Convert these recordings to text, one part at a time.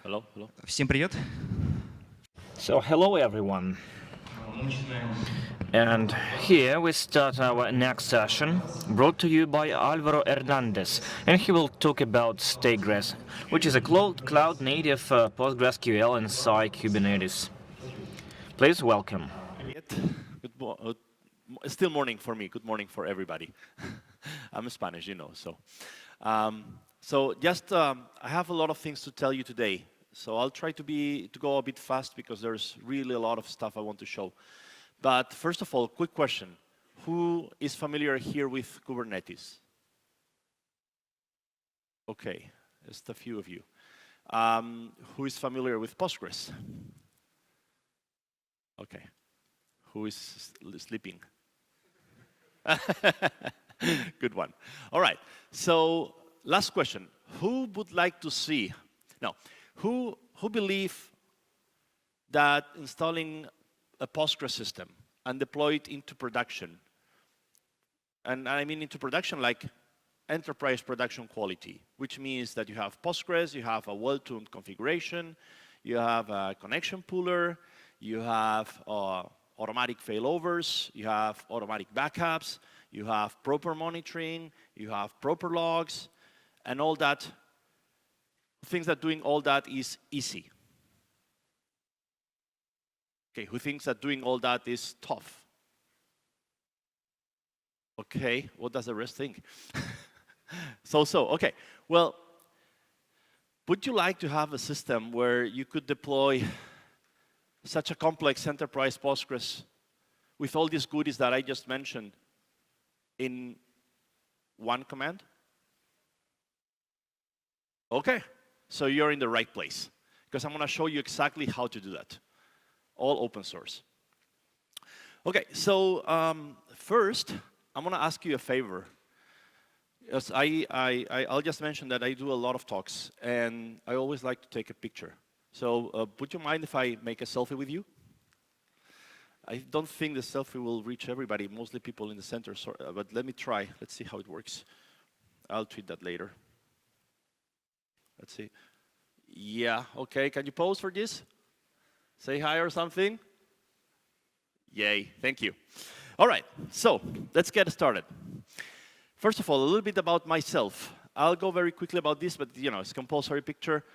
Hello, hello. Всем привет. So, hello everyone. And here we start our next session, brought to you by Álvaro Hernández, and he will talk about StackGres, which is a cloud-native PostgreSQL inside Kubernetes. Please welcome. Still morning for me. Good morning for everybody. I'm Spanish, you know. So I have a lot of things to tell you today. So I'll try to go a bit fast because there's really a lot of stuff I want to show. But first of all, quick question: who is familiar here with Kubernetes? Okay, just a few of you. Who is familiar with Postgres? Okay. Who is sleeping? Good one. All right. So last question: who would like to see? Now, who believe that installing a Postgres system and deploy it into production, and I mean into production like enterprise production quality, which means that you have Postgres, you have a well-tuned configuration, you have a connection pooler, you have automatic failovers, you have automatic backups, you have proper monitoring, you have proper logs, and all that. Things that doing all that is easy. Okay, who thinks that doing all that is tough? Okay, what does the rest think? Okay. Well, would you like to have a system where you could deploy such a complex enterprise Postgres with all these goodies that I just mentioned in one command? Okay, so you're in the right place, because I'm going to show you exactly how to do that. All open source. Okay, so first, I'm going to ask you a favor. As I'll just mention that I do a lot of talks, and I always like to take a picture. So would you mind if I make a selfie with you? I don't think the selfie will reach everybody, mostly people in the center, but let me try. Let's see how it works. I'll tweet that later. Let's see. Yeah, okay, can you pose for this? Say hi or something? Yay, thank you. All right, so let's get started. First of all, a little bit about myself. I'll go very quickly about this, but you know, it's a compulsory picture.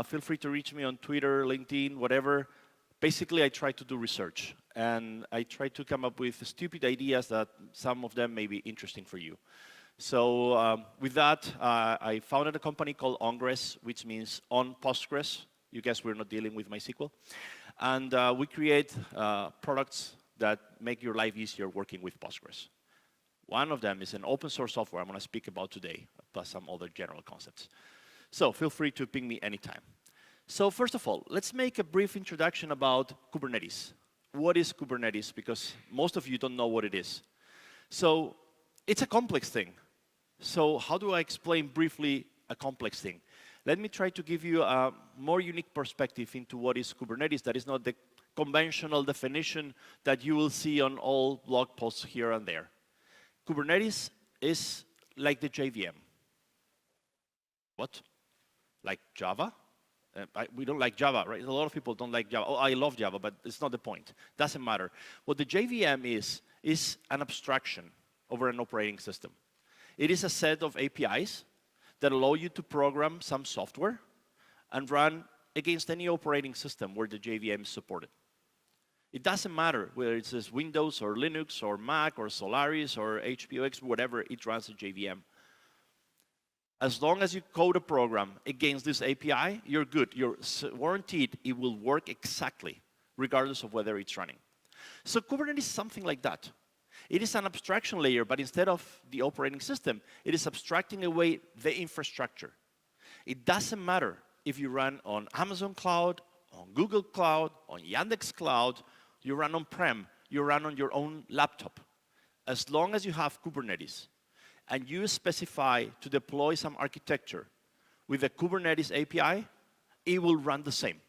Feel free to reach me on Twitter, LinkedIn, whatever. Basically, I try to do research, and I try to come up with stupid ideas that some of them may be interesting for you. So with that, I founded a company called OnGres, which means on Postgres. You guess we're not dealing with MySQL. And we create products that make your life easier working with Postgres. One of them is an open source software I'm going to speak about today, plus some other general concepts. So feel free to ping me anytime. So first of all, let's make a brief introduction about Kubernetes. What is Kubernetes? Because most of you don't know what it is. So it's a complex thing. So how do I explain briefly a complex thing? Let me try to give you a more unique perspective into what is Kubernetes that is not the conventional definition that you will see on all blog posts here and there. Kubernetes is like the JVM. What? Like Java? We don't like Java, right? A lot of people don't like Java. Oh, I love Java, but it's not the point. Doesn't matter. What the JVM is an abstraction over an operating system. It is a set of APIs that allow you to program some software and run against any operating system where the JVM is supported. It doesn't matter whether it's Windows or Linux or Mac or Solaris or HPOX, whatever, it runs a JVM. As long as you code a program against this API, you're good. You're guaranteed it will work exactly, regardless of whether it's running. So Kubernetes is something like that. It is an abstraction layer, but instead of the operating system, it is abstracting away the infrastructure. It doesn't matter if you run on Amazon Cloud, on Google Cloud, on Yandex Cloud, you run on-prem, you run on your own laptop. As long as you have Kubernetes, and you specify to deploy some architecture with a Kubernetes API, it will run the same.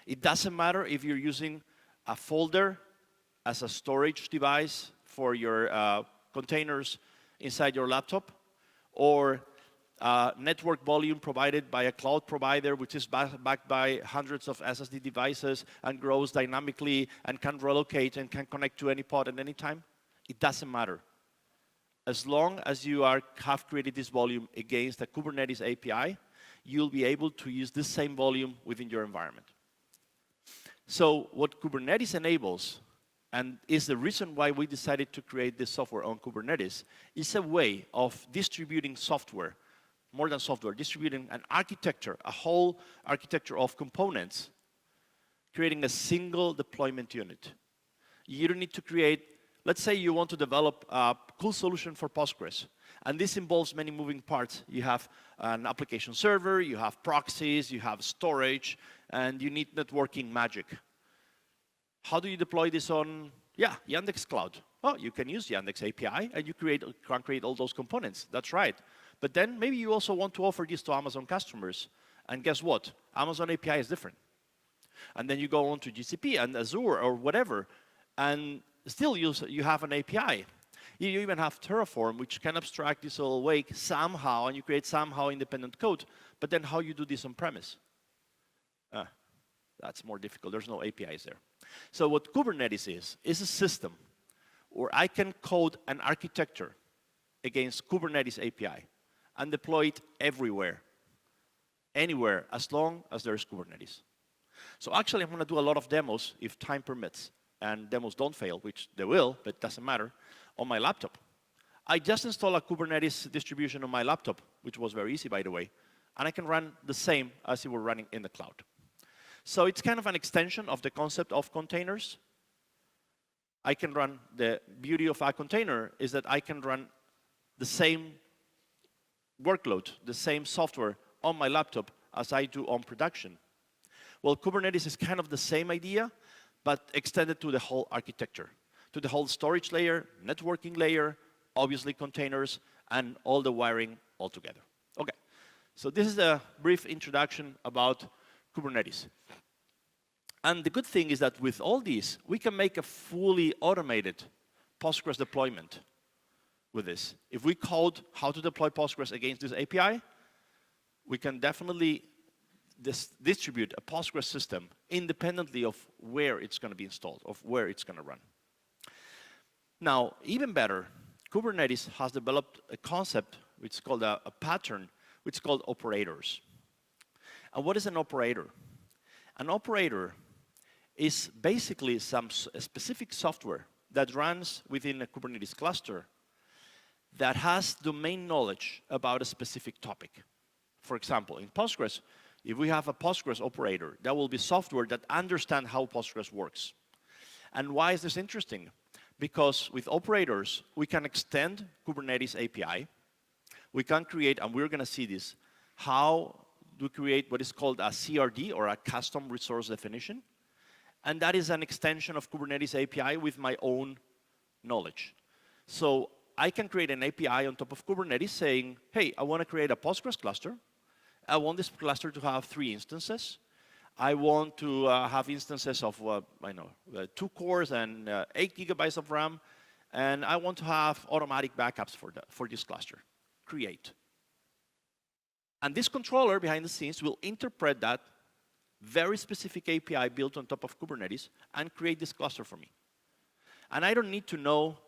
It doesn't matter if you're using a folder as a storage device for your containers inside your laptop, or network volume provided by a cloud provider, which is backed by hundreds of SSD devices and grows dynamically and can relocate and can connect to any pod at any time. It doesn't matter. As long as you have created this volume against a Kubernetes API, you'll be able to use this same volume within your environment. So what Kubernetes enables, and is the reason why we decided to create this software on Kubernetes, is a way of distributing software, more than software, distributing an architecture, a whole architecture of components, creating a single deployment unit. You don't need to create, let's say you want to develop a cool solution for Postgres, and this involves many moving parts. You have an application server, you have proxies, you have storage, and you need networking magic. How do you deploy this on, Yandex Cloud? Oh, you can use Yandex API, and you can create all those components. That's right. But then maybe you also want to offer this to Amazon customers. And guess what? Amazon API is different. And then you go on to GCP and Azure or whatever, and still you have an API. You even have Terraform, which can abstract this all away somehow, and you create somehow independent code. But then how you do this on premise? That's more difficult. There's no APIs there. So what Kubernetes is a system where I can code an architecture against Kubernetes API and deploy it everywhere, anywhere, as long as there's Kubernetes. So actually, I'm going to do a lot of demos if time permits, and demos don't fail, which they will, but it doesn't matter, on my laptop. I just installed a Kubernetes distribution on my laptop, which was very easy, by the way, and I can run the same as if we're running in the cloud. So it's kind of an extension of the concept of containers. I can run, the beauty of a container is that I can run the same workload, the same software on my laptop as I do on production. Well, Kubernetes is kind of the same idea, but extended to the whole architecture, to the whole storage layer, networking layer, obviously containers, and all the wiring all together. Okay, so this is a brief introduction about Kubernetes. And the good thing is that with all these, we can make a fully automated Postgres deployment with this. If we code how to deploy Postgres against this API, we can definitely distribute a Postgres system independently of where it's going to be installed, of where it's going to run. Now, even better, Kubernetes has developed a concept which is called a pattern, which is called operators. And what is an operator? An operator is basically some specific software that runs within a Kubernetes cluster that has domain knowledge about a specific topic. For example, in Postgres, if we have a Postgres operator, that will be software that understands how Postgres works. And why is this interesting? Because with operators, we can extend Kubernetes API. We can create, and we're going to see this, how to create what is called a CRD, or a custom resource definition. And that is an extension of Kubernetes API with my own knowledge. So I can create an API on top of Kubernetes saying, hey, I want to create a Postgres cluster. I want this cluster to have 3 instances. I want to have instances of, 2 cores and 8 gigabytes of RAM. And I want to have automatic backups for this cluster. Create. And this controller behind the scenes will interpret that very specific API built on top of Kubernetes and create this cluster for me. And I don't need to know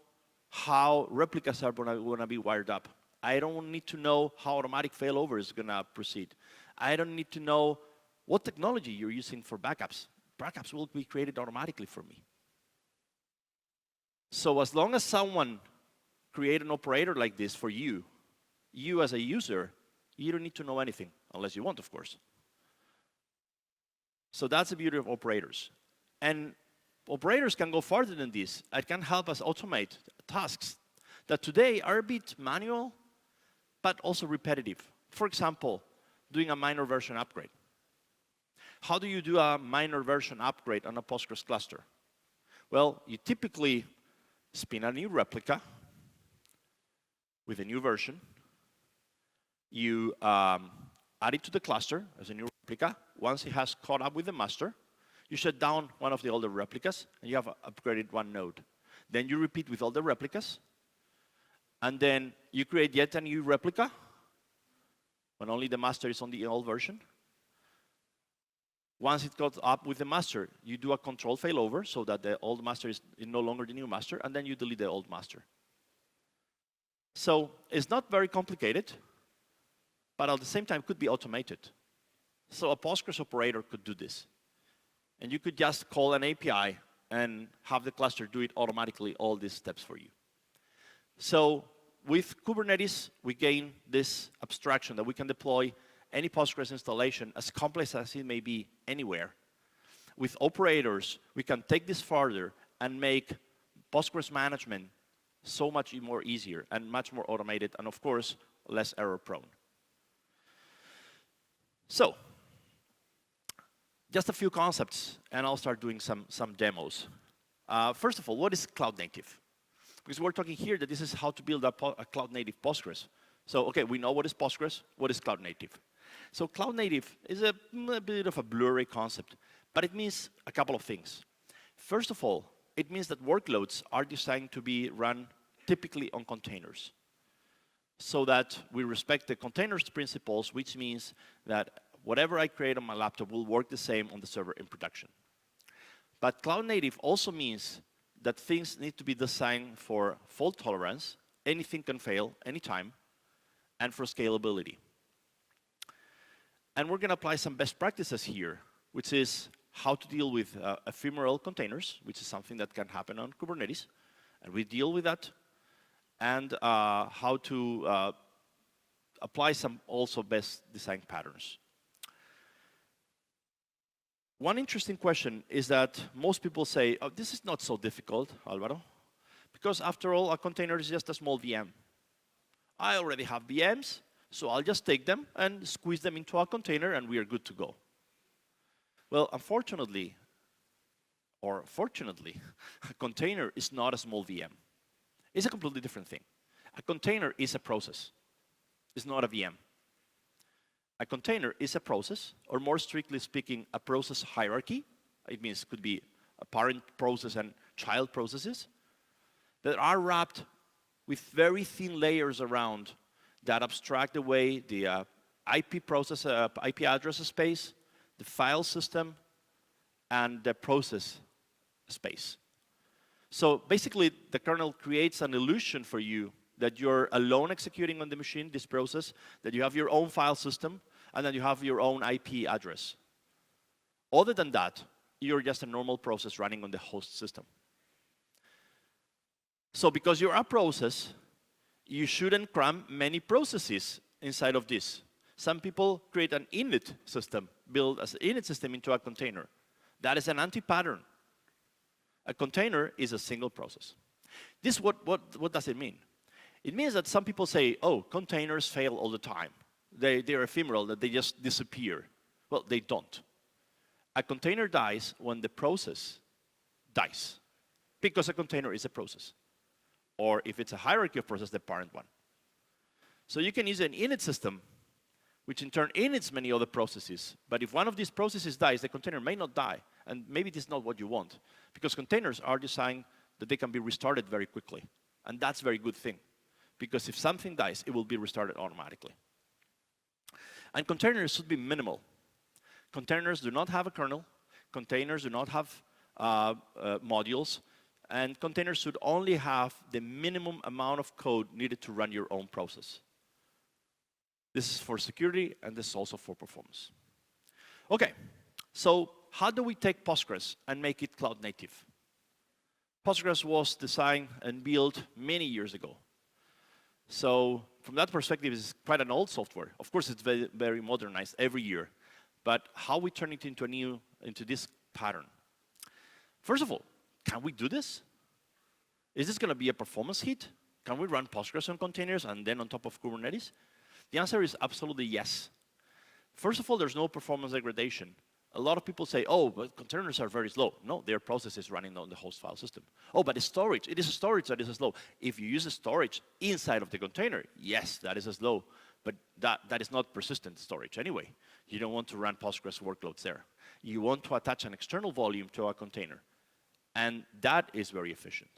how replicas are going to be wired up. I don't need to know how automatic failover is going to proceed. I don't need to know what technology you're using for backups. Backups will be created automatically for me. So as long as someone create an operator like this for you, you as a user, you don't need to know anything, unless you want, of course. So that's the beauty of operators. And operators can go farther than this. It can help us automate tasks that today are a bit manual, but also repetitive. For example, doing a minor version upgrade. How do you do a minor version upgrade on a Postgres cluster? Well, you typically spin a new replica with a new version. You add it to the cluster as a new replica. Once it has caught up with the master, you shut down one of the older replicas, and you have upgraded one node. Then you repeat with all the replicas, and then you create yet a new replica, when only the master is on the old version. Once it got up with the master, you do a control failover so that the old master is no longer the new master, and then you delete the old master. So it's not very complicated, but at the same time could be automated. So a Postgres operator could do this. And you could just call an API and have the cluster do it automatically, all these steps for you. So with Kubernetes, we gain this abstraction that we can deploy any Postgres installation, as complex as it may be, anywhere. With operators, we can take this further and make Postgres management so much more easier and much more automated, and of course, less error prone. So, just a few concepts, and I'll start doing some demos. First of all, what is cloud native? Because we're talking here that this is how to build a cloud native Postgres. So, okay, we know what is Postgres, what is cloud native. So cloud native is a bit of a blurry concept, but it means a couple of things. First of all, it means that workloads are designed to be run typically on containers, so that we respect the containers principles, which means that whatever I create on my laptop will work the same on the server in production. But cloud native also means that things need to be designed for fault tolerance, anything can fail anytime, and for scalability. And we're going to apply some best practices here, which is how to deal with ephemeral containers, which is something that can happen on Kubernetes, and we deal with that, and how to apply some also best design patterns. One interesting question is that most people say, oh, this is not so difficult, Álvaro, because after all, a container is just a small VM. I already have VMs, so I'll just take them and squeeze them into a container, and we are good to go. Well, unfortunately, or fortunately, a container is not a small VM. It's a completely different thing. A container is a process. It's not a VM. A container is a process, or more strictly speaking, a process hierarchy. It means it could be a parent process and child processes that are wrapped with very thin layers around that abstract away the IP process, IP address space, the file system, and the process space. So basically, the kernel creates an illusion for you that you're alone executing on the machine, this process, that you have your own file system, and then you have your own IP address. Other than that, you're just a normal process running on the host system. So because you're a process, you shouldn't cram many processes inside of this. Some people create an init system, build an init system into a container. That is an anti-pattern. A container is a single process. This, what does it mean? It means that some people say, oh, containers fail all the time. They're ephemeral, that they just disappear. Well, they don't. A container dies when the process dies, because a container is a process. Or if it's a hierarchy of processes, the parent one. So you can use an init system, which in turn inits many other processes. But if one of these processes dies, the container may not die. And maybe this is not what you want, because containers are designed that they can be restarted very quickly. And that's a very good thing, because if something dies, it will be restarted automatically. And containers should be minimal. Containers do not have a kernel. Containers do not have modules. And containers should only have the minimum amount of code needed to run your own process. This is for security, and this is also for performance. Okay, so how do we take Postgres and make it cloud native? Postgres was designed and built many years ago. So from that perspective, it's quite an old software. Of course, it's very, very modernized every year. But how we turn it into this pattern? First of all, can we do this? Is this going to be a performance hit? Can we run Postgres on containers and then on top of Kubernetes? The answer is absolutely yes. First of all, there's no performance degradation. A lot of people say, oh, but containers are very slow. No, their process is running on the host file system. Oh, but it's storage. It is a storage that is slow. If you use a storage inside of the container, yes, that is slow. But that is not persistent storage anyway. You don't want to run Postgres workloads there. You want to attach an external volume to a container. And that is very efficient.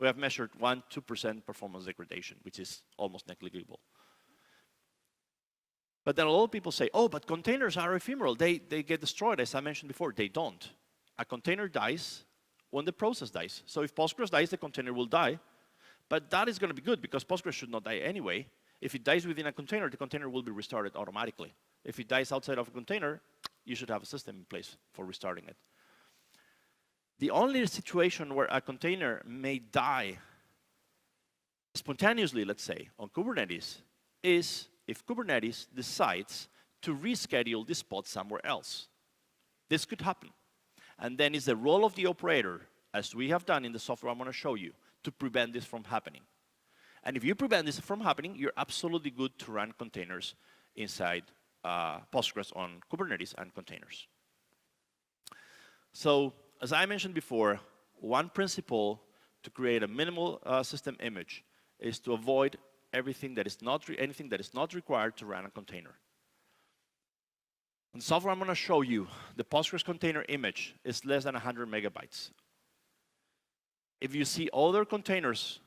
We have measured 1–2% performance degradation, which is almost negligible. But then a lot of people say, oh, but containers are ephemeral. They get destroyed, as I mentioned before. They don't. A container dies when the process dies. So if Postgres dies, the container will die. But that is going to be good, because Postgres should not die anyway. If it dies within a container, the container will be restarted automatically. If it dies outside of a container, you should have a system in place for restarting it. The only situation where a container may die spontaneously, let's say, on Kubernetes, is if Kubernetes decides to reschedule this pod somewhere else. This could happen. And then it's the role of the operator, as we have done in the software I'm going to show you, to prevent this from happening. And if you prevent this from happening, you're absolutely good to run containers inside Postgres on Kubernetes and containers. So, as I mentioned before, one principle to create a minimal system image is to avoid anything that is not required to run a container. In the software I'm going to show you, the Postgres container image is less than 100 megabytes. If you see other containers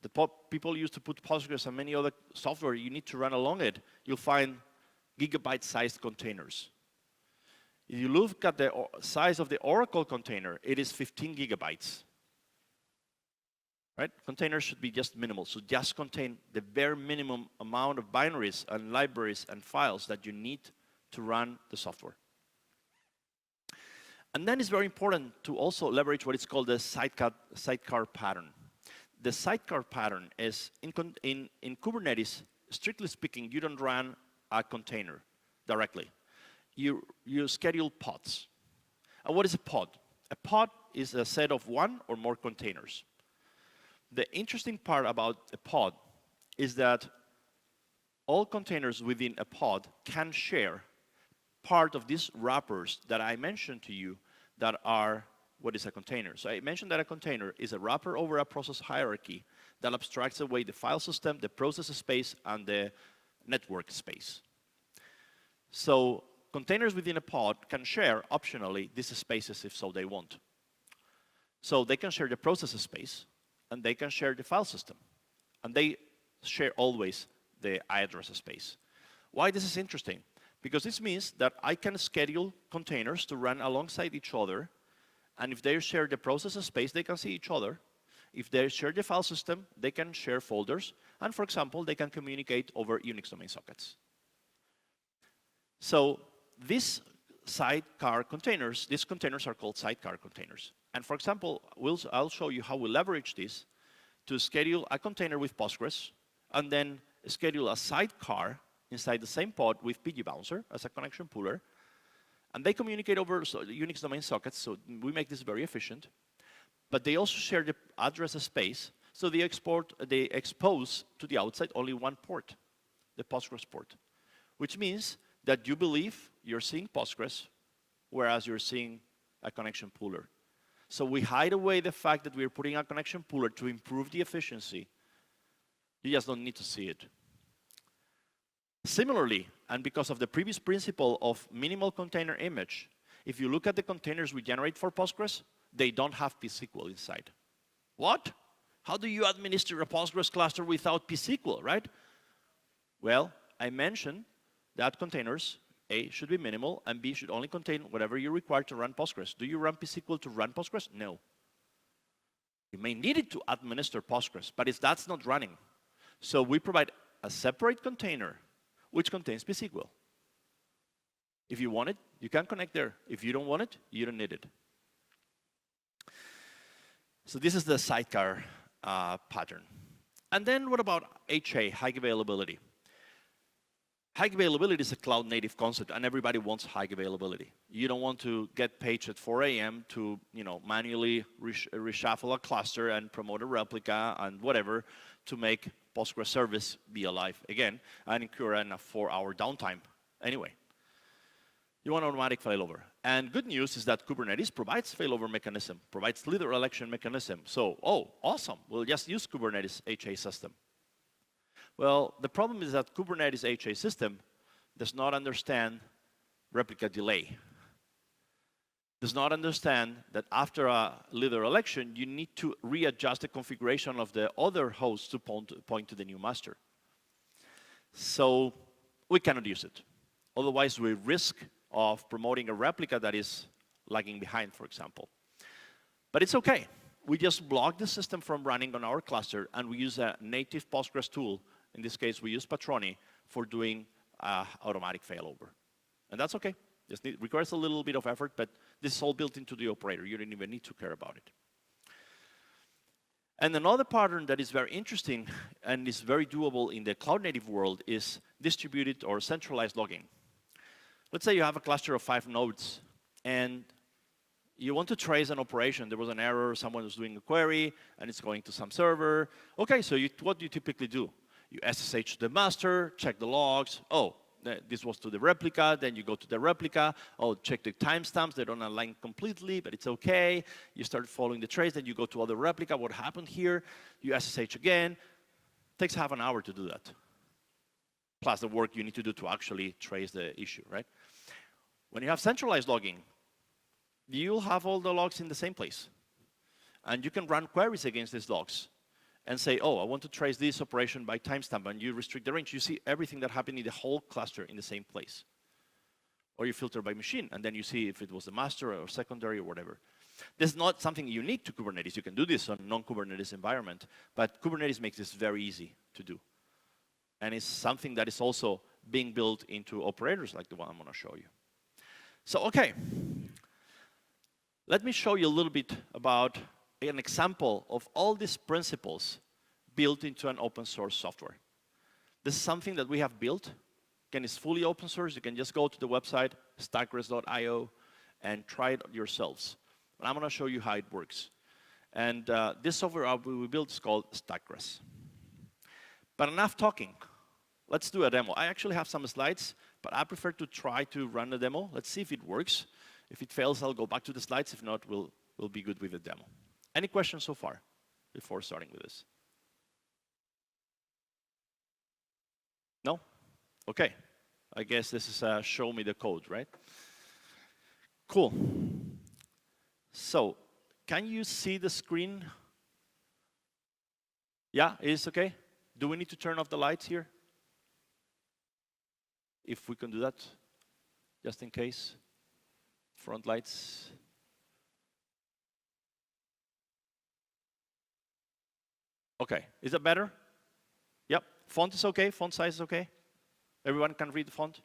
that people use to put Postgres and many other software you need to run along it, you'll find gigabyte-sized containers. If you look at the size of the Oracle container, it is 15 gigabytes. Right? Containers should be just minimal, so just contain the bare minimum amount of binaries and libraries and files that you need to run the software. And then it's very important to also leverage what is called the sidecar pattern. The sidecar pattern is, in Kubernetes, strictly speaking, you don't run a container directly. You schedule pods. And what is a pod? A pod is a set of one or more containers. The interesting part about a pod is that all containers within a pod can share part of these wrappers that I mentioned to you that are what is a container. So I mentioned that a container is a wrapper over a process hierarchy that abstracts away the file system, the process space, and the network space. So containers within a pod can share, optionally, these spaces if so they want. So they can share the process space, and they can share the file system. And they share always the address space. Why this is interesting? Because this means that I can schedule containers to run alongside each other, and if they share the process space, they can see each other. If they share the file system, they can share folders, and for example, they can communicate over Unix domain sockets. So these sidecar containers, these containers are called sidecar containers. And for example, I'll show you how we leverage this to schedule a container with Postgres, and then schedule a sidecar inside the same pod with PG Bouncer as a connection pooler. And they communicate over Unix domain sockets, so we make this very efficient. But they also share the address space, so they expose to the outside only one port, the Postgres port, which means that you believe you're seeing Postgres, whereas you're seeing a connection pooler. So we hide away the fact that we're putting a connection pooler to improve the efficiency. You just don't need to see it. Similarly, and because of the previous principle of minimal container image, if you look at the containers we generate for Postgres, they don't have PSQL inside. What? How do you administer a Postgres cluster without PSQL, right? Well, I mentioned that containers, A, should be minimal, and B, should only contain whatever you require to run Postgres. Do you run PSQL to run Postgres? No. You may need it to administer Postgres, but that's not running. So we provide a separate container which contains PSQL. If you want it, you can connect there. If you don't want it, you don't need it. So this is the sidecar pattern. And then what about HA, high availability? High availability is a cloud-native concept, and everybody wants high availability. You don't want to get paged at 4 a.m. to manually reshuffle a cluster and promote a replica and whatever to make Postgres service be alive again and incur a 4-hour downtime anyway. You want automatic failover. And good news is that Kubernetes provides failover mechanism, provides leader election mechanism. So, awesome, we'll just use Kubernetes HA system. Well, the problem is that Kubernetes HA system does not understand replica delay. Does not understand that after a leader election, you need to readjust the configuration of the other host to point to the new master. So we cannot use it. Otherwise, we risk of promoting a replica that is lagging behind, for example. But it's okay. We just block the system from running on our cluster, and we use a native Postgres tool. In this case, we use Patroni for doing automatic failover. And that's okay. It requires a little bit of effort, but this is all built into the operator. You don't even need to care about it. And another pattern that is very interesting and is very doable in the cloud-native world is distributed or centralized logging. Let's say you have a cluster of 5 nodes, and you want to trace an operation. There was an error, someone was doing a query, and it's going to some server. Okay, so what do you typically do? You SSH to the master, check the logs. Oh, this was to the replica. Then you go to the replica. Oh, check the timestamps. They don't align completely, but it's okay. You start following the trace. Then you go to other replica. What happened here? You SSH again. Takes half an hour to do that. Plus the work you need to do to actually trace the issue, right? When you have centralized logging, you'll have all the logs in the same place. And you can run queries against these logs and say, oh, I want to trace this operation by timestamp, and you restrict the range. You see everything that happened in the whole cluster in the same place. Or you filter by machine, and then you see if it was the master or secondary or whatever. This is not something unique to Kubernetes. You can do this on non-Kubernetes environment, but Kubernetes makes this very easy to do. And it's something that is also being built into operators like the one I'm going to show you. So, okay. Let me show you a little bit about an example of all these principles built into an open source software. This is something that we have built. Again, it's fully open source. You can just go to the website, StackGres.io, and try it yourselves. But I'm going to show you how it works. And this software we built is called StackGres. But enough talking. Let's do a demo. I actually have some slides, but I prefer to try to run a demo. Let's see if it works. If it fails, I'll go back to the slides. If not, we'll be good with the demo. Any questions so far before starting with this? No? Okay. I guess this is show me the code, right? Cool. So, can you see the screen? Yeah, it is okay? Do we need to turn off the lights here? If we can do that, just in case. Front lights. Okay, is that better? Yep, font is okay, font size is okay? Everyone can read the font?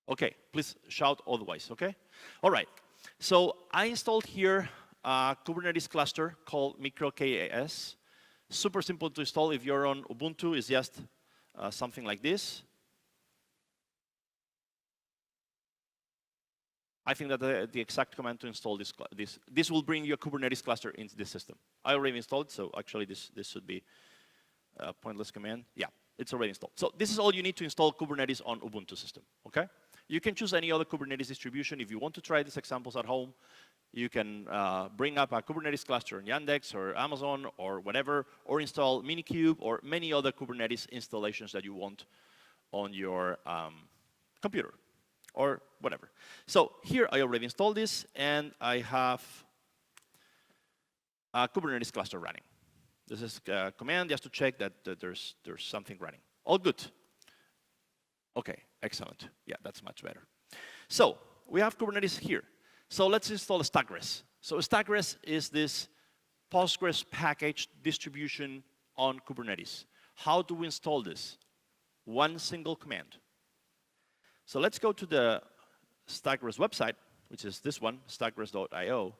Okay, please shout otherwise, okay? All right, so I installed here a Kubernetes cluster called microKAS. Super simple to install. If you're on Ubuntu, it's just something like this. I think that the exact command to install this will bring your Kubernetes cluster into this system. I already installed it, so actually this should be a pointless command. Yeah, it's already installed. So this is all you need to install Kubernetes on Ubuntu system, okay? You can choose any other Kubernetes distribution. If you want to try these examples at home, you can bring up a Kubernetes cluster in Yandex or Amazon or whatever, or install Minikube or many other Kubernetes installations that you want on your computer or whatever. So here I already installed this, and I have a Kubernetes cluster running. This is a command just to check that there's something running. All good. Okay, excellent. Yeah, that's much better. So we have Kubernetes here. So let's install StackGres. So StackGres is this Postgres package distribution on Kubernetes. How do we install this? One single command. So let's go to the StackGres website, which is this one, StackGres.io.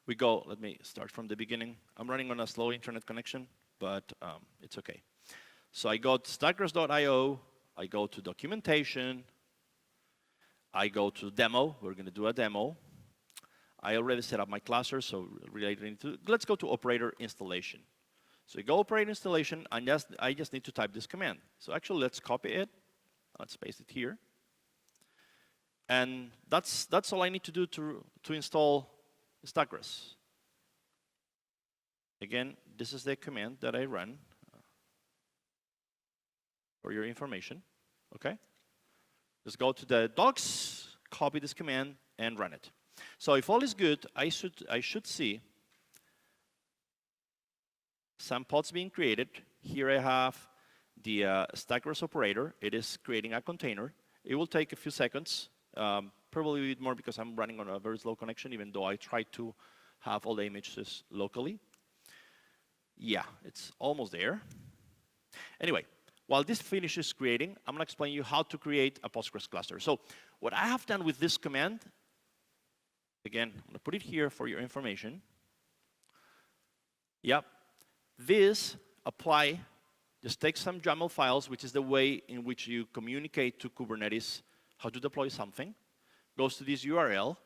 We go, let me start from the beginning. I'm running on a slow internet connection, but it's okay. So I go to StackGres.io, I go to documentation, I go to demo, we're going to do a demo. I already set up my cluster, so related to, let's go to operator installation. So you go operator installation, and I just need to type this command. So actually, let's copy it. Let's paste it here. And that's all I need to do to install StackGres. Again, this is the command that I run for your information. Okay? Just go to the docs, copy this command, and run it. So if all is good, I should see some pods being created. Here I have the StackGres operator. It is creating a container. It will take a few seconds, probably a bit more because I'm running on a very slow connection, even though I try to have all the images locally. Yeah, it's almost there. Anyway, while this finishes creating, I'm going to explain you how to create a Postgres cluster. So what I have done with this command, again, I'm going to put it here for your information. Yep, this apply, just take some YAML files, which is the way in which you communicate to Kubernetes how to deploy something, goes to this URL.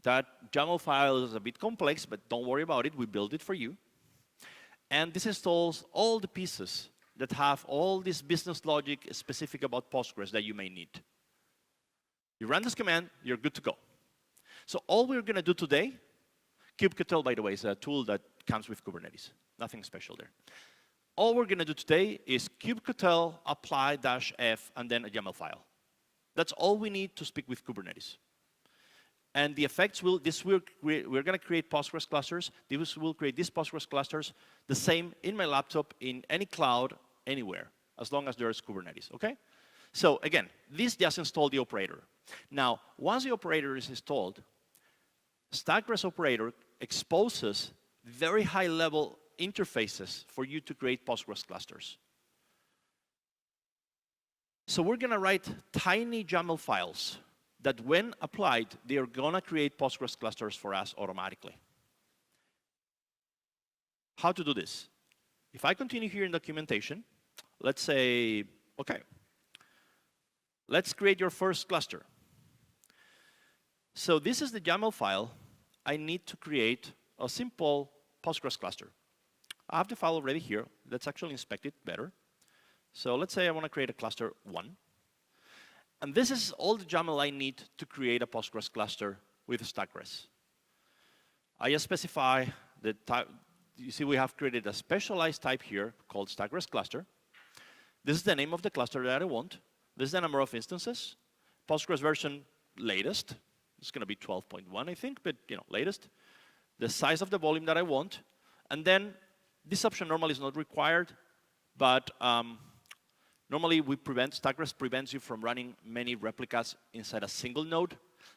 That YAML file is a bit complex, but don't worry about it, we built it for you. And this installs all the pieces that have all this business logic specific about Postgres that you may need. You run this command, you're good to go. So all we're going to do today, kubectl, by the way, is a tool that comes with Kubernetes. Nothing special there. All we're going to do today is kubectl apply-f and then a YAML file. That's all we need to speak with Kubernetes. And the effects will, we're going to create Postgres clusters. This will create these Postgres clusters the same in my laptop, in any cloud, anywhere, as long as there's Kubernetes, okay? So again, this just installed the operator. Now, once the operator is installed, StackGres operator exposes very high-level interfaces for you to create Postgres clusters. So we're going to write tiny YAML files that when applied, they are going to create Postgres clusters for us automatically. How to do this? If I continue here in documentation, let's say, okay, let's create your first cluster. So this is the YAML file. I need to create a simple Postgres cluster. I have the file already here. Let's actually inspect it better. So let's say I want to create a cluster 1. And this is all the YAML I need to create a Postgres cluster with StackGres. I just specify the type. You see we have created a specialized type here called StackGres cluster. This is the name of the cluster that I want. This is the number of instances. Postgres version latest. It's going to be 12.1, I think, but latest. The size of the volume that I want. And then this option normally is not required, but normally StackGres prevents you from running many replicas inside a single node.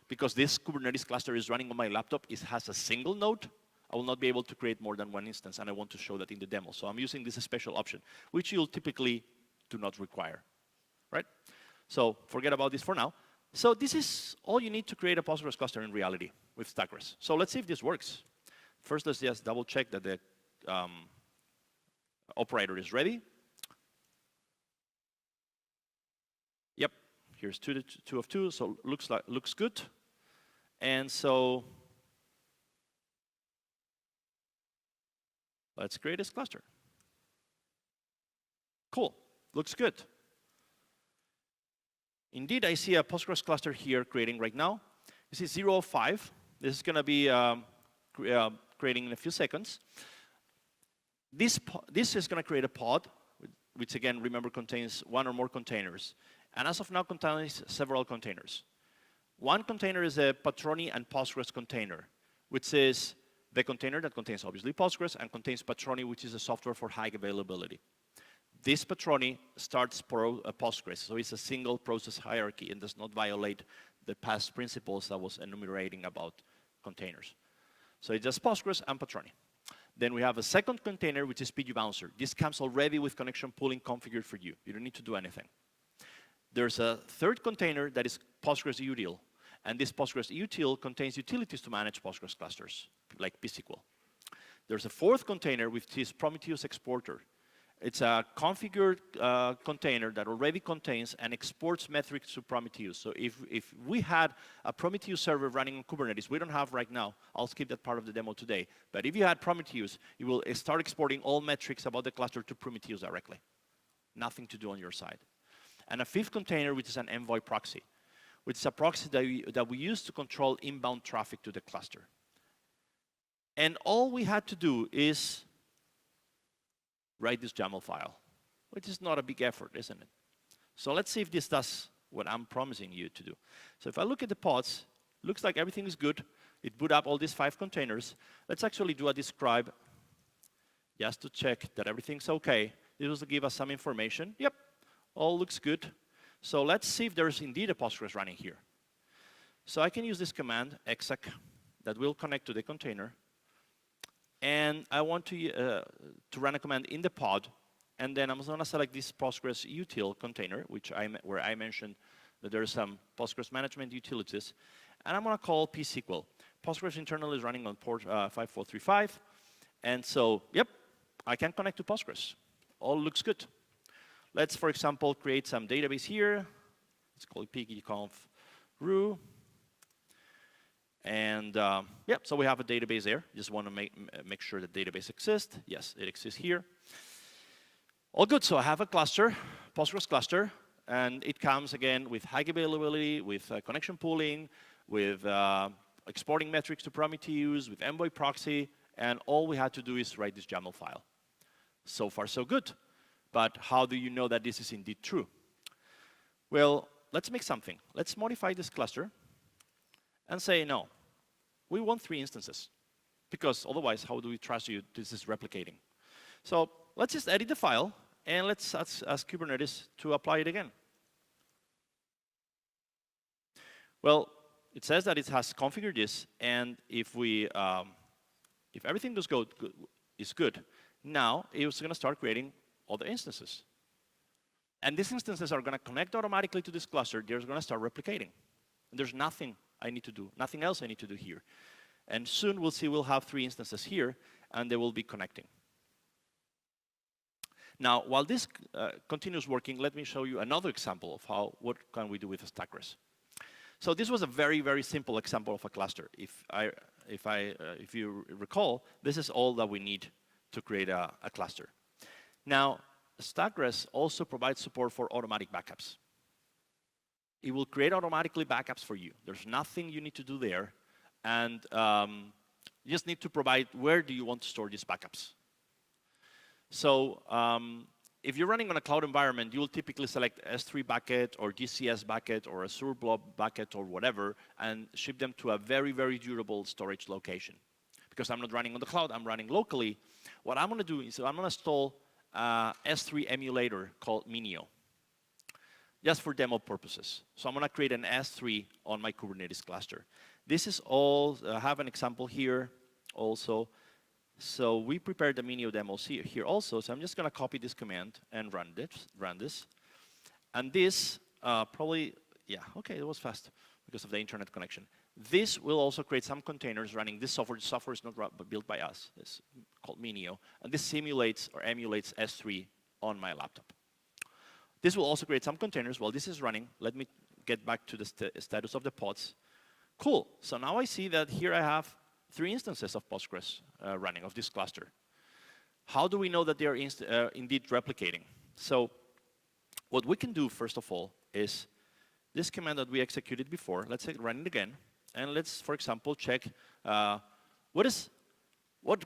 Because this Kubernetes cluster is running on my laptop, it has a single node. I will not be able to create more than one instance, and I want to show that in the demo. So I'm using this special option, which you'll typically do not require, right? So forget about this for now. So this is all you need to create a Postgres cluster in reality with StackGres. So let's see if this works. First, let's just double check that the operator is ready. Yep, here's two of two, so looks good. And so let's create this cluster. Cool, looks good. Indeed, I see a Postgres cluster here creating right now. This is 0.5. This is going to be creating in a few seconds. This is going to create a pod, which again, remember, contains one or more containers. And as of now, contains several containers. One container is a Patroni and Postgres container, which is the container that contains, obviously, Postgres and contains Patroni, which is a software for high availability. This Patroni starts Postgres, so it's a single process hierarchy and does not violate the past principles I was enumerating about containers. So it's just Postgres and Patroni. Then we have a second container, which is PG Bouncer. This comes already with connection pooling configured for you. You don't need to do anything. There's a third container that is PostgreSQL. And this PostgreSQL contains utilities to manage Postgres clusters, like pSQL. There's a fourth container, which is Prometheus Exporter. It's a configured container that already contains and exports metrics to Prometheus. So if we had a Prometheus server running on Kubernetes, we don't have right now. I'll skip that part of the demo today. But if you had Prometheus, you will start exporting all metrics about the cluster to Prometheus directly. Nothing to do on your side. And a fifth container, which is an Envoy proxy, which is a proxy that we use to control inbound traffic to the cluster. And all we had to do is write this YAML file, which is not a big effort, isn't it? So let's see if this does what I'm promising you to do. So if I look at the pods, looks like everything is good. It boot up all these 5 containers. Let's actually do a describe just to check that everything's okay. It will give us some information. Yep, all looks good. So let's see if there's indeed a Postgres running here. So I can use this command, exec, that will connect to the container. And I want to run a command in the pod. And then I'm going to select this Postgres util container, where I mentioned that there are some Postgres management utilities. And I'm going to call pSQL. Postgres internal is running on port 5435. And so, yep, I can connect to Postgres. All looks good. Let's, for example, create some database here. Let's call it PGConf.Russia. And yeah, so we have a database there. Just want to make sure the database exists. Yes, it exists here. All good. So I have a cluster, Postgres cluster, and it comes again with high availability, with connection pooling, with exporting metrics to Prometheus, with Envoy proxy, and all we had to do is write this YAML file. So far, so good. But how do you know that this is indeed true? Well, let's make something. Let's modify this cluster and say, no, we want 3 instances. Because otherwise, how do we trust you this is replicating? So let's just edit the file, and let's ask Kubernetes to apply it again. Well, it says that it has configured this, and if everything is good, now it's going to start creating other instances. And these instances are going to connect automatically to this cluster. They're going to start replicating. And there's nothing I need to do, nothing else I need to do here. And soon we'll see we'll have 3 instances here, and they will be connecting. Now, while this continues working, let me show you another example of what can we do with StackGres. So this was a very, very simple example of a cluster. If you recall, this is all that we need to create a cluster. Now, StackGres also provides support for automatic backups. It will create automatically backups for you. There's nothing you need to do there. And you just need to provide where do you want to store these backups. So if you're running on a cloud environment, you will typically select S3 bucket or GCS bucket or Azure Blob bucket or whatever and ship them to a very, very durable storage location. Because I'm not running on the cloud, I'm running locally. What I'm going to do is I'm going to install an S3 emulator called Minio, just for demo purposes. So I'm going to create an S3 on my Kubernetes cluster. This is all, I have an example here also. So we prepared the Minio demos here also. So I'm just going to copy this command and run this. And this probably, yeah, okay, it was fast because of the internet connection. This will also create some containers running this software. The software is not built by us. It's called Minio. And this simulates or emulates S3 on my laptop. This will also create some containers. While this is running, let me get back to the status of the pods. Cool. So now I see that here I have 3 instances of Postgres running of this cluster. How do we know that they are indeed replicating? So what we can do, first of all, is this command that we executed before. Let's say run it again. And let's, for example, check what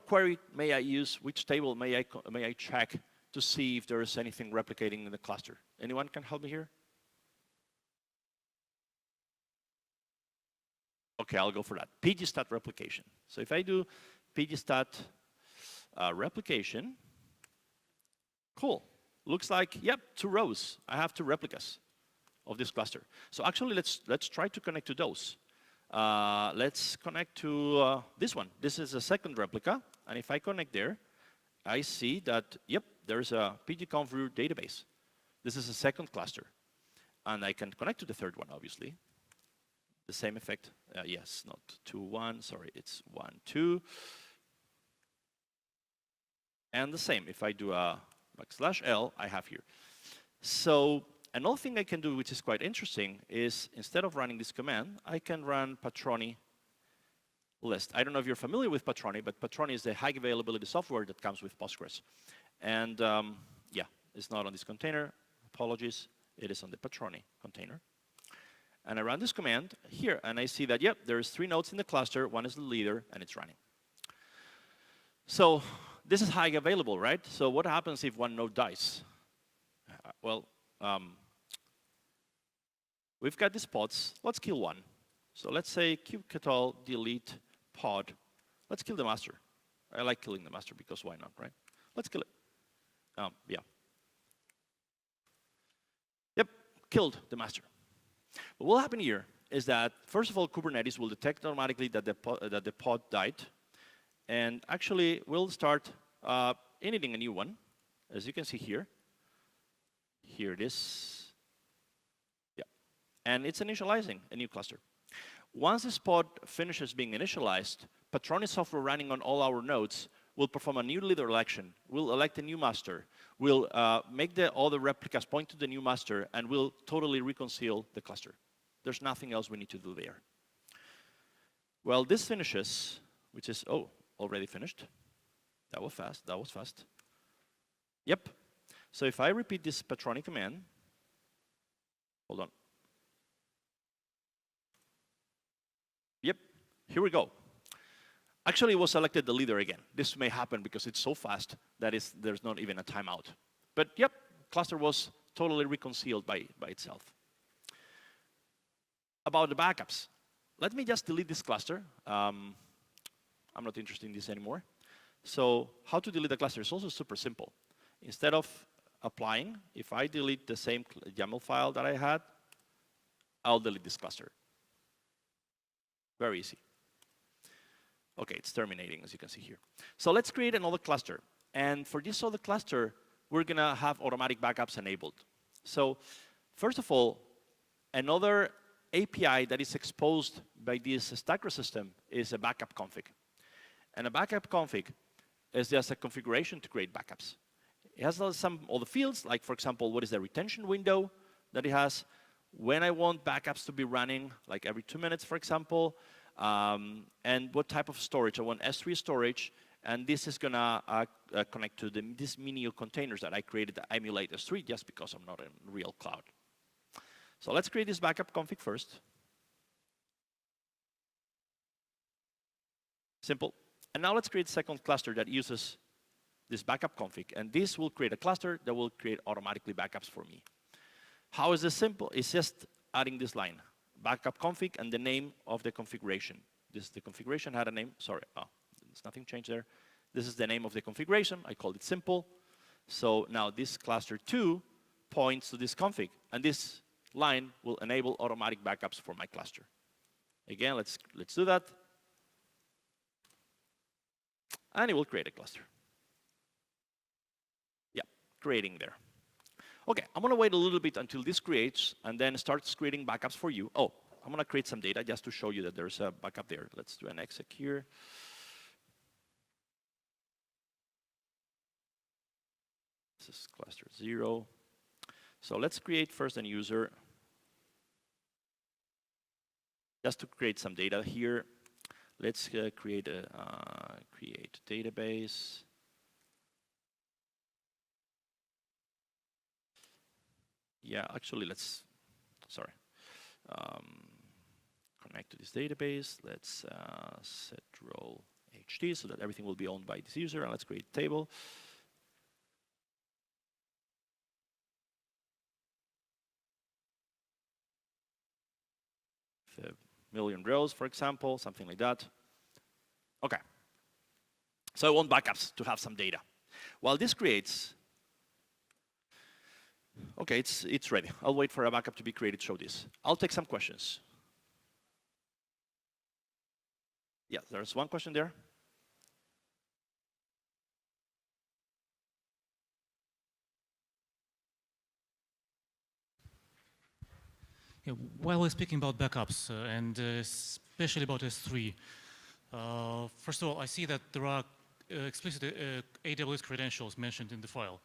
query may I use, which table may I check to see if there is anything replicating in the cluster. Anyone can help me here? Okay, I'll go for that. pgstat replication. So if I do pgstat replication, cool. Looks like, yep, 2 rows. I have 2 replicas of this cluster. So actually, let's try to connect to those. Let's connect to this one. This is a second replica. And if I connect there, I see that, yep, there's a PGConf.Russia database. This is a second cluster. And I can connect to the third one, obviously. The same effect. Yes, not 2, 1. Sorry, it's 1, 2. And the same. If I do a \L, I have here. So another thing I can do, which is quite interesting, is instead of running this command, I can run patroni list. I don't know if you're familiar with patroni, but patroni is the high availability software that comes with Postgres. And yeah, it's not on this container. Apologies. It is on the patroni container. And I run this command here, and I see that, yep, there's 3 nodes in the cluster. 1 is the leader, and it's running. So this is high available, right? So what happens if 1 node dies? Well, we've got these pods. Let's kill 1. So let's say kubectl delete pod. Let's kill the master. I like killing the master because why not, right? Let's kill it. Yeah. killed the master. But what will happen here is that, first of all, Kubernetes will detect automatically that the pod died, and actually will start initting a new one, as you can see here. Here it is. Yeah. And it's initializing a new cluster. Once this pod finishes being initialized, Patroni software running on all our nodes will perform a new leader election, will elect a new master, will make all the replicas point to the new master, and will totally reconcile the cluster. There's nothing else we need to do there. Well, this finishes, which is, oh, already finished. That was fast, that was fast. Yep. So if I repeat this Patroni command, hold on. Yep, here we go. Actually, it was selected the leader again. This may happen because it's so fast that there's not even a timeout. But yep, cluster was totally reconciled by itself. About the backups, let me just delete this cluster. I'm not interested in this anymore. So how to delete a cluster is also super simple. Instead of applying, if I delete the same YAML file that I had, I'll delete this cluster. Very easy. Okay, it's terminating, as you can see here. So let's create another cluster. And for this other cluster, we're going to have automatic backups enabled. So first of all, another API that is exposed by this StackGres system is a backup config. And a backup config is just a configuration to create backups. It has some other fields, like, for example, what is the retention window that it has, when I want backups to be running, like every 2 minutes, for example, and what type of storage. I want S3 storage, and this is going to connect to these Minio containers that I created that emulate S3 just because I'm not in real cloud. So let's create this backup config first. Simple. And now let's create a second cluster that uses this backup config, and this will create a cluster that will create automatically backups for me. How is this simple? It's just adding this line, backup config and the name of the configuration. The configuration had a name, sorry, there's nothing changed there. This is the name of the configuration, I called it simple. So now this cluster 2 points to this config, and this line will enable automatic backups for my cluster. Again, let's do that. And it will create a cluster. Yeah, creating there. Okay, I'm going to wait a little bit until this creates, and then starts creating backups for you. Oh, I'm going to create some data just to show you that there's a backup there. Let's do an exec here. This is cluster 0. So let's create first a user. Just to create some data here, let's create a database. Yeah, actually, connect to this database. Let's set role HT so that everything will be owned by this user. And let's create a table. A million rows, for example, something like that. Okay. So I want backups to have some data. While this creates, okay, it's ready. I'll wait for a backup to be created, show this. I'll take some questions. Yeah, there's one question there. Yeah, while we're speaking about backups, and especially about S3, first of all, I see that there are explicit AWS credentials mentioned in the file.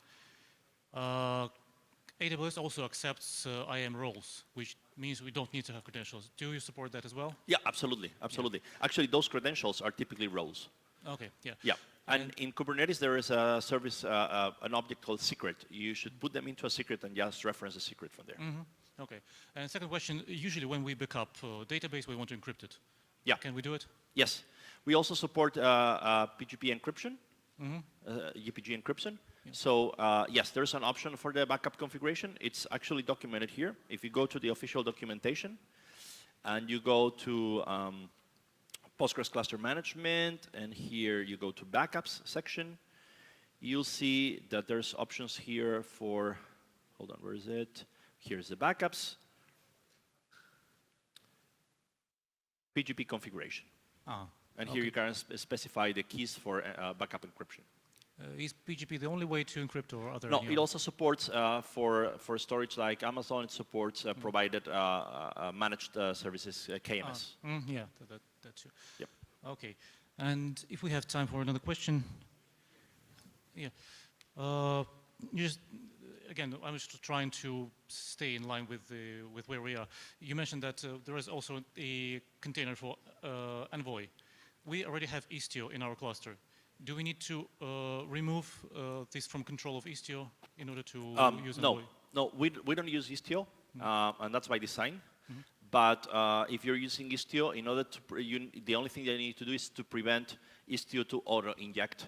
AWS also accepts IAM roles, which means we don't need to have credentials. Do you support that as well? Yeah, absolutely, absolutely. Yeah. Actually, those credentials are typically roles. Okay, yeah. Yeah, and in Kubernetes, there is a service, an object called secret. You should put them into a secret and just reference the secret from there. Mm-hmm. Okay. And second question, usually when we back up database, we want to encrypt it. Yeah. Can we do it? Yes. We also support PGP encryption, mm-hmm. UPG encryption. Yeah. So yes, there's an option for the backup configuration. It's actually documented here. If you go to the official documentation and you go to Postgres cluster management, and here you go to backups section, you'll see that there's options here for, hold on, where is it? Here's the backups. PGP configuration. And here you can specify the keys for backup encryption. Is PGP the only way to encrypt, or other? No, it also supports for storage like Amazon. It supports provided managed services KMS. Yeah, that's true. Yep. Okay, and if we have time for another question, yeah. Again, I was trying to stay in line with where we are. You mentioned that there is also a container for Envoy. We already have Istio in our cluster. Do we need to remove this from control of Istio in order to use Envoy? No, we don't use Istio, and that's by design. But if you're using Istio, in order to the only thing that you need to do is to prevent Istio to auto-inject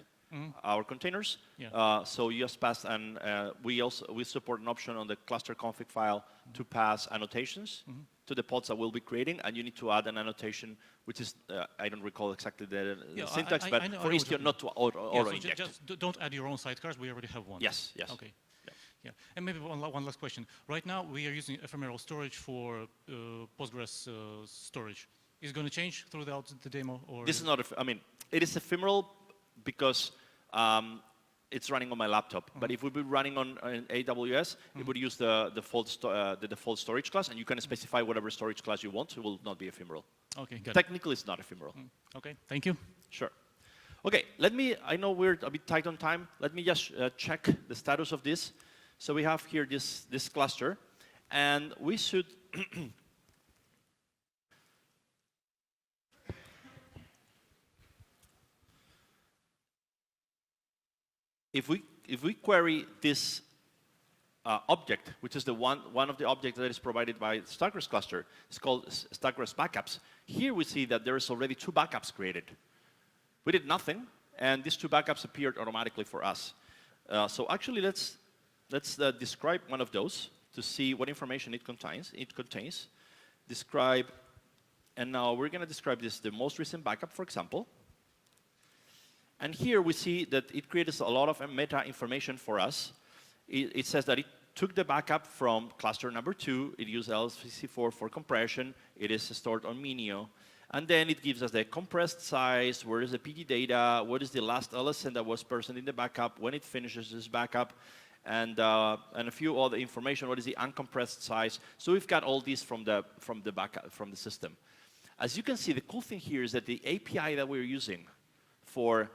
our containers. Yeah. So you just pass, and we support an option on the cluster config file to pass annotations to the pods that we'll be creating, and you need to add an annotation, which is I don't recall exactly the syntax, but for Istio not to auto-inject. So just don't add your own sidecars. We already have one. Yes. Okay. Yeah, and maybe one last question. Right now, we are using ephemeral storage for Postgres storage. Is it going to change throughout the demo? Or this is not. I mean, it is ephemeral because it's running on my laptop. But if we be running on AWS, it would use the default storage class, and you can specify whatever storage class you want. It will not be ephemeral. Okay, got it. Technically, it's not ephemeral. Okay, thank you. Sure. Okay, I know we're a bit tight on time. Let me just check the status of this. So we have here this cluster, and we should if we query this object, which is the one of the objects that is provided by the StackGres cluster, it's called StackGres backups. Here we see that there is already 2 backups created. We did nothing, and these 2 backups appeared automatically for us. So actually, let's describe one of those to see what information it contains. Describe, and now we're going to describe the most recent backup, for example. And here we see that it creates a lot of meta information for us. It says that it took the backup from cluster number 2. It used LSPC4 for compression. It is stored on Minio. And then it gives us the compressed size, where is the PG data, what is the last LSN that was present in the backup, when it finishes this backup, and a few other information. What is the uncompressed size? So we've got all these from the backup from the system. As you can see, the cool thing here is that the API that we're using for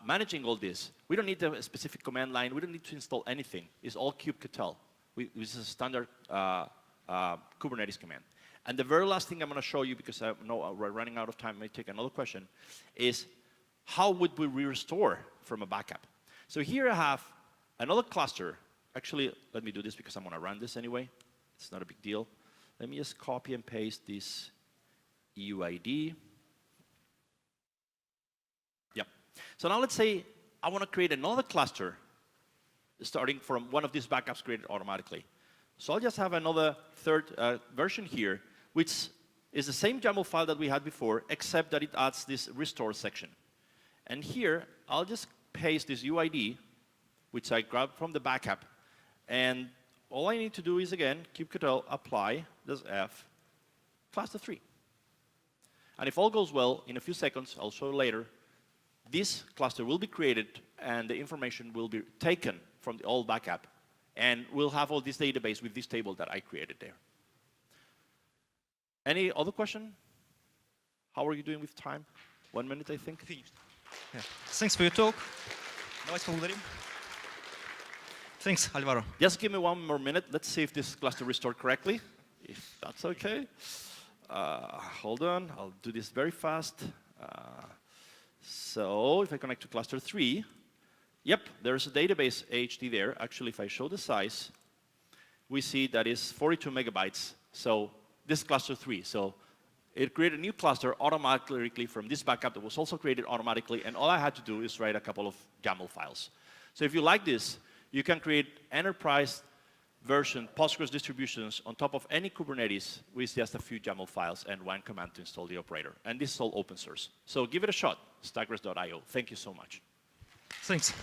managing all this, we don't need a specific command line. We don't need to install anything. It's all kubectl, which is a standard Kubernetes command. And the very last thing I'm going to show you, because I know we're running out of time, I may take another question, is how would we restore from a backup? So here I have another cluster. Actually, let me do this because I'm going to run this anyway. It's not a big deal. Let me just copy and paste this UID. Yep. So now let's say I want to create another cluster starting from one of these backups created automatically. So I'll just have another third version here, which is the same YAML file that we had before, except that it adds this restore section. And here, I'll just paste this UID, which I grabbed from the backup. And all I need to do is, again, kubectl apply this F, cluster 3. And if all goes well, in a few seconds, I'll show you later, this cluster will be created, and the information will be taken from the old backup. And we'll have all this database with this table that I created there. Any other question? How are you doing with time? 1 minute, I think. Finished. Yeah. Thanks for your talk. Давайте поблагодарим. Thanks, Álvaro. Just give me 1 more minute. Let's see if this cluster restored correctly. If that's okay. Hold on. I'll do this very fast. So if I connect to cluster 3, yep, there's a database HD there. Actually, if I show the size, we see that is 42 megabytes. So this cluster 3. So it created a new cluster automatically from this backup that was also created automatically. And all I had to do is write a couple of YAML files. So if you like this, you can create enterprise version Postgres distributions on top of any Kubernetes with just a few YAML files and 1 command to install the operator. And this is all open source. So give it a shot, stackgres.io. Thank you so much. Thanks.